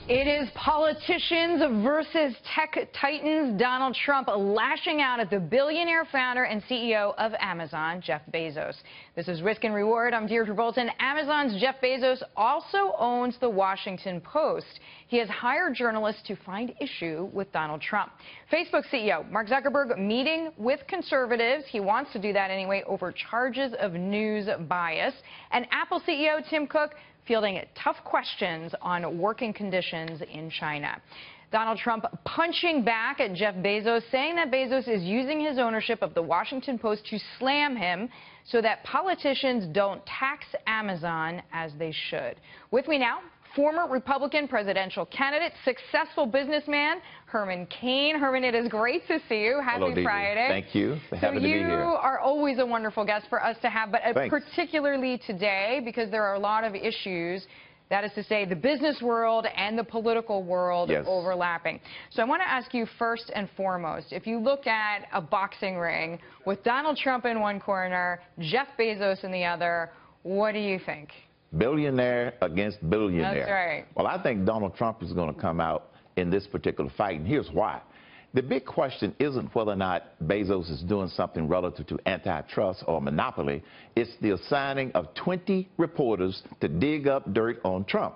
It is politicians versus tech titans. Donald Trump lashing out at the billionaire founder and CEO of Amazon, Jeff Bezos. This is Risk and Reward. I'm Deirdre Bolton. Amazon's Jeff Bezos also owns the Washington Post. He has hired journalists to find issue with Donald Trump. Facebook CEO Mark Zuckerberg meeting with conservatives. He wants to do that anyway over charges of news bias. And Apple CEO Tim Cook fielding tough questions on working conditions in China. Donald Trump punching back at Jeff Bezos, saying that Bezos is using his ownership of the Washington Post to slam him so that politicians don't tax Amazon as they should. With me now, former Republican presidential candidate, successful businessman, Herman Cain. Herman, it is great to see you. Happy Hello, Friday. Thank you. Happy to be here. You are always a wonderful guest for us to have, but particularly today because there are a lot of issues, that is to say, the business world and the political world overlapping. So I want to ask you first and foremost, if you look at a boxing ring with Donald Trump in one corner, Jeff Bezos in the other, what do you think? Billionaire against billionaire. That's right. Well, I think Donald Trump is going to come out in this particular fight, and here's why. The big question isn't whether or not Bezos is doing something relative to antitrust or monopoly. It's the assigning of 20 reporters to dig up dirt on Trump.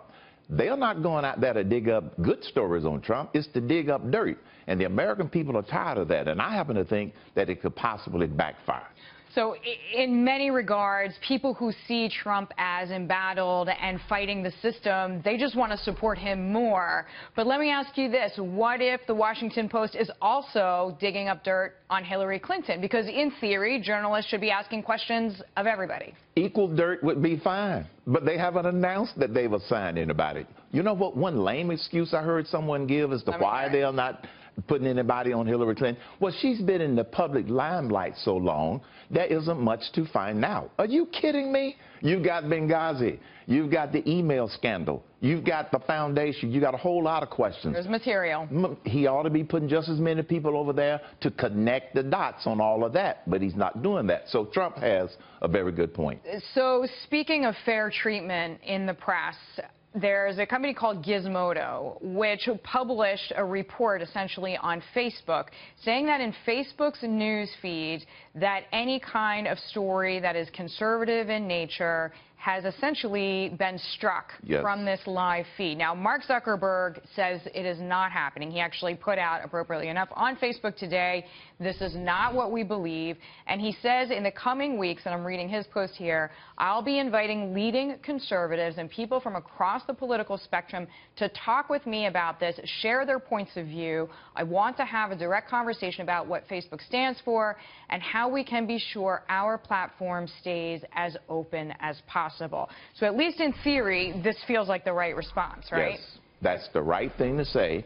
They're not going out there to dig up good stories on Trump. It's to dig up dirt. And the American people are tired of that. And I happen to think that it could possibly backfire. So in many regards, people who see Trump as embattled and fighting the system, they just want to support him more. But let me ask you this. What if the Washington Post is also digging up dirt on Hillary Clinton? Because in theory, journalists should be asking questions of everybody. Equal dirt would be fine, but they haven't announced that they've assigned anybody. You know what one lame excuse I heard someone give as to why they're not putting anybody on Hillary Clinton? Well, she's been in the public limelight so long, there isn't much to find out. Are you kidding me? You've got Benghazi. You've got the email scandal. You've got the foundation. You got a whole lot of questions. There's material. He ought to be putting just as many people over there to connect the dots on all of that, but he's not doing that. So Trump has a very good point. So speaking of fair treatment in the press, there's a company called Gizmodo, which published a report essentially on Facebook, saying that in Facebook's news feed, that any kind of story that is conservative in nature has essentially been struck from this live feed. Now, Mark Zuckerberg says it is not happening. He actually put out, appropriately enough, on Facebook today, this is not what we believe. And he says in the coming weeks, and I'm reading his post here, I'll be inviting leading conservatives and people from across the political spectrum to talk with me about this, share their points of view. I want to have a direct conversation about what Facebook stands for and how we can be sure our platform stays as open as possible. So at least in theory, this feels like the right response, right? Yes, that's the right thing to say.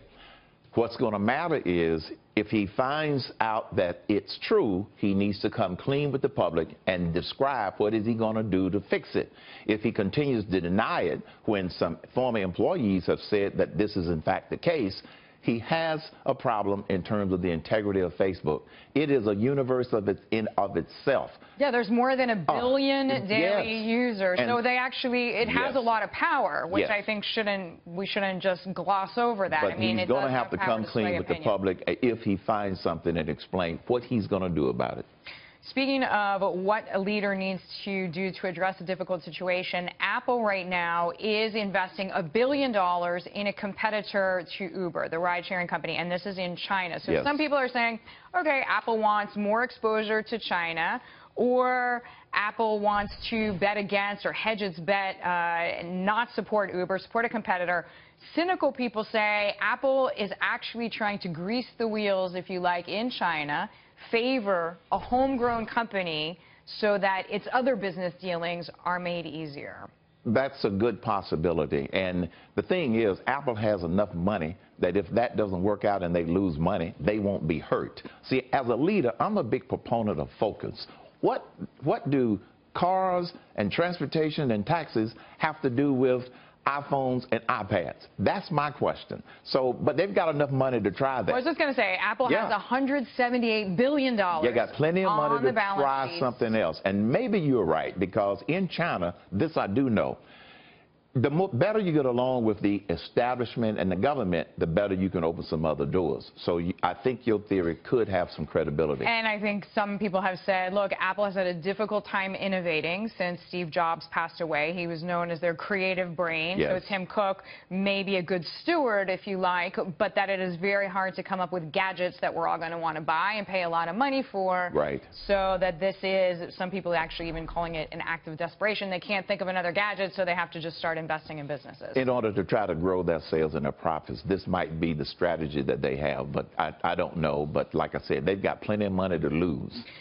What's going to matter is if he finds out that it's true, he needs to come clean with the public and describe what is he going to do to fix it. If he continues to deny it, when some former employees have said that this is in fact the case, he has a problem in terms of the integrity of Facebook. It is a universe of itself. Yeah, there's more than 1 billion daily users, and so they actually, it has a lot of power, which I think we shouldn't just gloss over that. But I mean, he's going to have to come clean with the public if he finds something and explain what he's going to do about it. Speaking of what a leader needs to do to address a difficult situation, Apple right now is investing $1 billion in a competitor to Uber, the ride-sharing company, and this is in China. So some people are saying, okay, Apple wants more exposure to China, or Apple wants to bet against or hedge its bet, not support Uber, support a competitor. Cynical people say Apple is actually trying to grease the wheels, if you like, in China, favor a homegrown company so that its other business dealings are made easier. That's a good possibility. And the thing is, Apple has enough money that if that doesn't work out and they lose money, they won't be hurt. See, as a leader, I'm a big proponent of focus. What do cars and transportation and taxes have to do with iPhones and iPads? That's my question. So, but they've got enough money to try that. I was just going to say, Apple has $178 billion. You got plenty of money to try something else. And maybe you're right, because in China, this I do know, The better you get along with the establishment and the government, the better you can open some other doors. So I think your theory could have some credibility. And I think some people have said, look, Apple has had a difficult time innovating since Steve Jobs passed away. He was known as their creative brain. Yes. So Tim Cook may be a good steward, if you like, but that it is very hard to come up with gadgets that we're all going to want to buy and pay a lot of money for. Right. So that this is, some people actually even calling it an act of desperation. They can't think of another gadget, so they have to just start investing in businesses. In order to try to grow their sales and their profits, this might be the strategy that they have, but I don't know. But like I said, they've got plenty of money to lose.